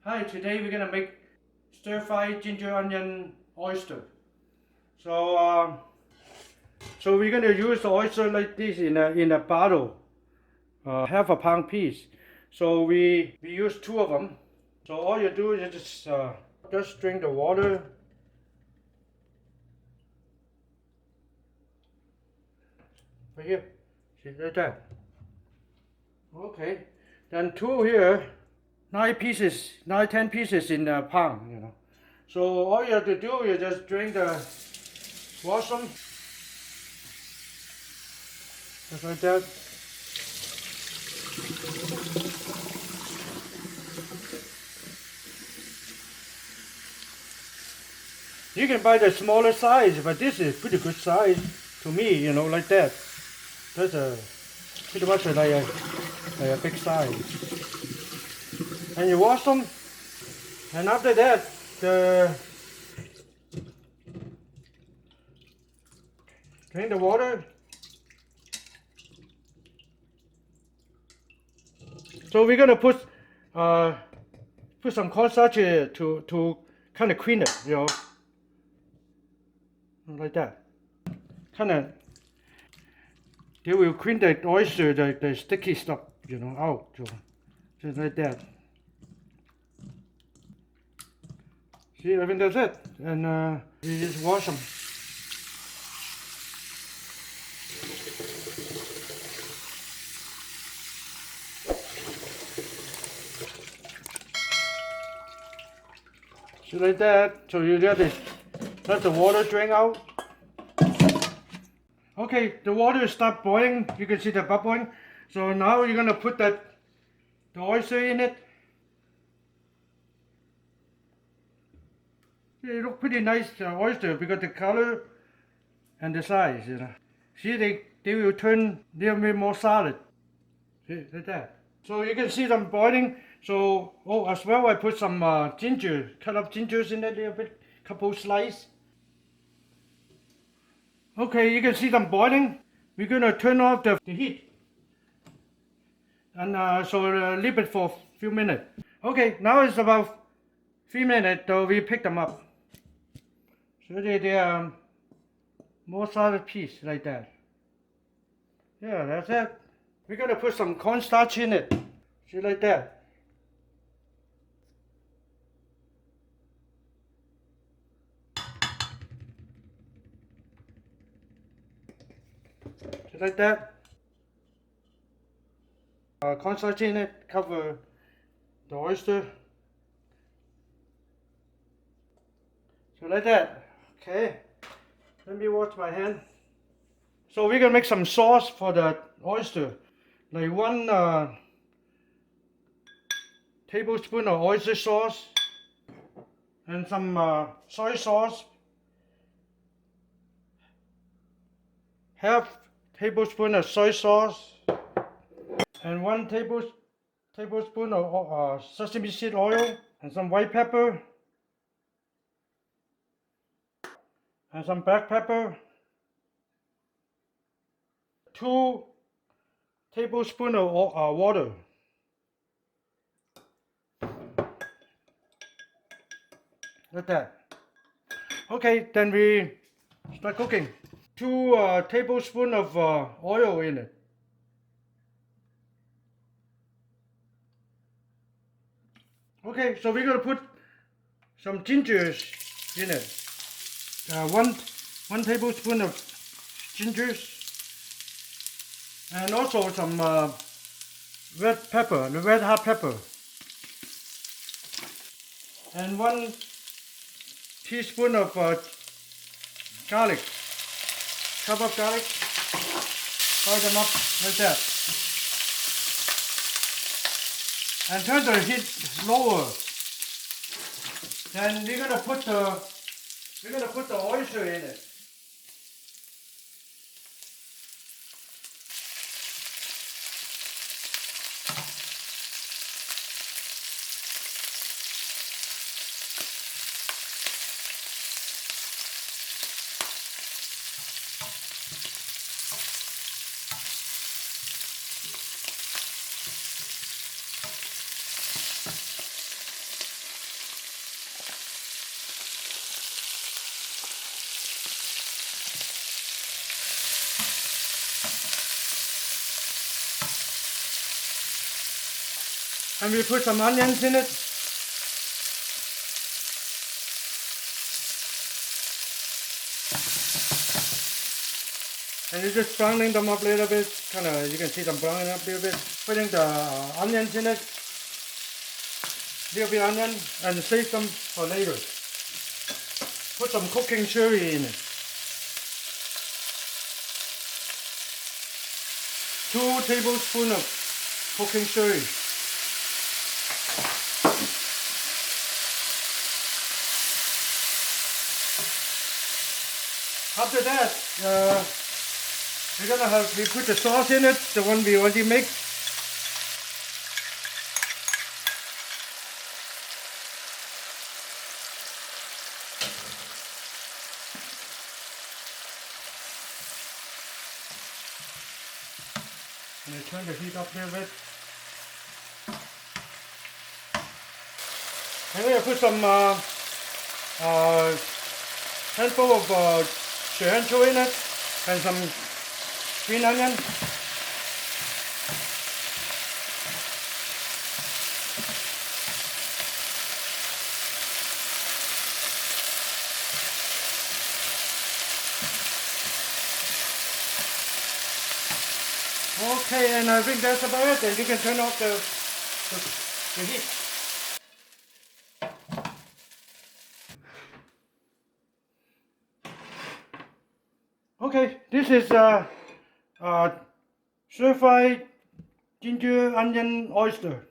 Hi, today we're gonna make stir-fried ginger onion oyster. So, we're gonna use the oyster like this in a bottle, half a pound piece. So we use two of them. So all you do is just drink the water. Right here, see like that. Okay, then two here, 9 pieces, 10 pieces in a pound. So all you have to do is just wash them, just like that. You can buy the smaller size, but this is pretty good size to me, like that. That's pretty much like a big size. And you wash them, and after that, drain the water. So we're gonna put some cornstarch here to kind of clean it, like that. Kind of, they will clean the oyster, the sticky stuff, out, just like that. See, I think that's it. And you just wash them. See, like that. So you let the water drain out. Okay, the water stopped boiling. You can see the bubbling. So now you're gonna put the oyster in it. It look pretty nice oyster because the color and the size, See, they will turn a little bit more solid. See, like that. So you can see them boiling. So, as well, I put some ginger, cut up gingers in it a little bit, couple slices. Okay, you can see them boiling. We're gonna turn off the heat, and leave it for a few minutes. Okay, now it's about 3 minutes. So we pick them up. So they are more solid piece like that. Yeah, that's it. We're gonna put some cornstarch in it. See, like that. See, like that. Cornstarch in it, cover the oyster. So like that. Okay. Let me wash my hand. So we're gonna make some sauce for the oyster. Like 1 tablespoon of oyster sauce and some soy sauce. Half tablespoon of soy sauce and 1 tablespoon of sesame seed oil and some white pepper and some black pepper. 2 tablespoons of water. Like that. Okay, then we start cooking. 2 tablespoons of oil in it. Okay, so we're gonna put some gingers in it. One tablespoon of gingers, and also some red hot pepper, and 1 teaspoon of garlic, chop up garlic, fry them up like that, and turn the heat lower. Then we're gonna put the oyster in it. And we put some onions in it. And you're just browning them up a little bit, kind of, you can see them browning up a little bit. Putting the onions in it, little bit onion, and save them for later. Put some cooking sherry in it. 2 tablespoons of cooking sherry. After that, we put the sauce in it, the one we already mixed. And I turn the heat up a little bit. I'm going to put some handful of cilantro in it and some green onion. Okay, and I think that's about it. And you can turn off the heat. Okay, this is stir-fried ginger onion oyster.